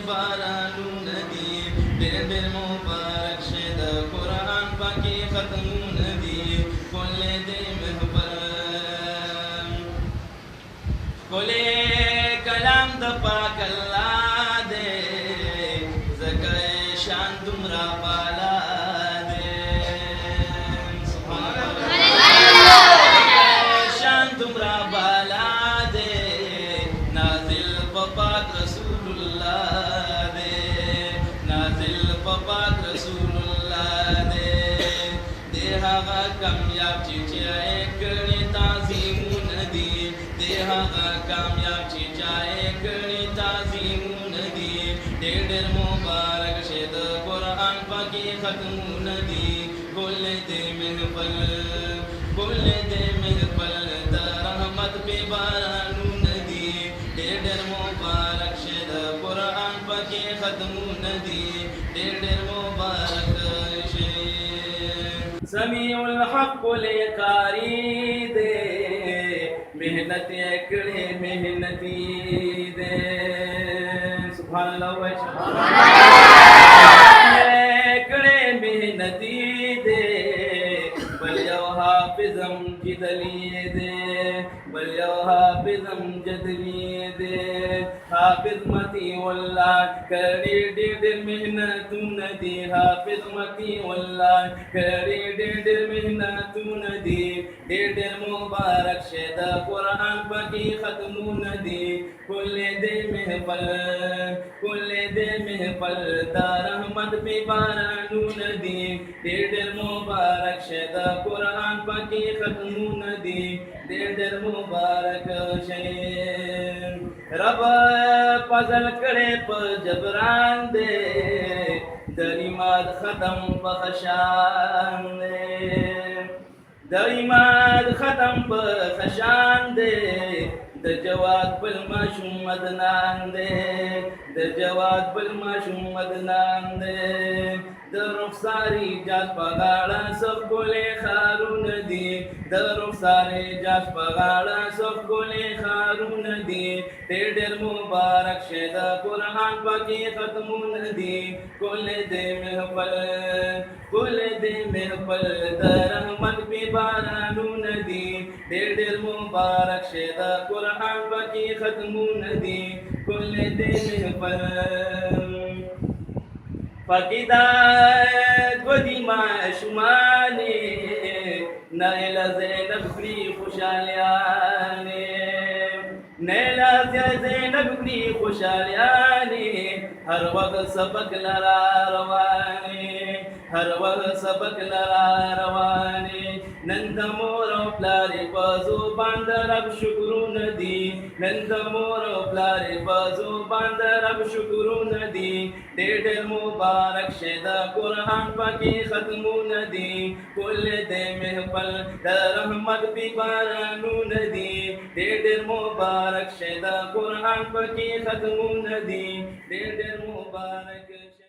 بارانونه دي ډېر ډېر مبارک شه د قرآن پاکي ختمونه دي ښکلی دی محفل ښکلی کلام د پاک الله دی ځکه یې شان دومره بالا कामयाब चिचाए कणी ताज़ीमुन दी देहा कामयाब चिचाए कणी ताज़ीमुन दी ढेर मुबारक शेद कुरान पाकी खत्मुन दी बोले दे महफल द रहमत पे बारानून दी ढेर मुबारक शेद कुरान पाकी खत्मुन दी ढेर मुबारक समीउल हक ले कारी दे मेहनत एकड़े मेहनती दे सुभान अल्लाह व एकड़े मेहनती दे बलिया हाफिज़म जिदली दे बलिया हाफिज़म जदली दे हाफिज़ मती वल्लाह करे डेढ़ मेहनतून दी हाफिज़ मती वल्लाह करे डेढ़ मेहनतून दी डेढ़ मुबारक शेदा कुरान पकी खत्मून दी कुल्ले दे महफल दा रहमत पे बारानून दी डेढ़ मुबारक शेदा कुरान पकी खत्मून दी डेढ़ मुबारक शे रब पजल करे प जबरान दे दरीमाद खत्म बखशान दे दरीमाद खत्म बखशान दे द जवाद बल माशूम मदनान दे द जवाद बल माशूम मदनान दे द रुखसारी जात पगाड़ा सब कोले खारून दी द रुखसारी जात पगाड़ा सब कोले खारून दी ढेर मुबारक शेदा कुरान पाकी खत्मून दी कोले दे महफल द रहमत पे बारानून दी ढेर मुबारक शेदा कुरान पाकी खत्मून दी कोले दे महफल फकीदा गोदी माशुमाने नैला ज़ैनब की खुशालियाने नैला ज़ैनब की खुशालियाने हर वक्त सबक लरा रवाने नंद मोरो प्लारे बाजू बांदर अब शुक्रून दी नंद मोरो प्लारे बाजू बांदर अब शुक्रून दी ढेर मुबारक शेदा कुरान पाकी खत्मून दी कुल दे महफल द रहमत पे बारानून दी ढेर मुबारक शेदा कुरान पाकी खत्मून दी ढेर मुबारक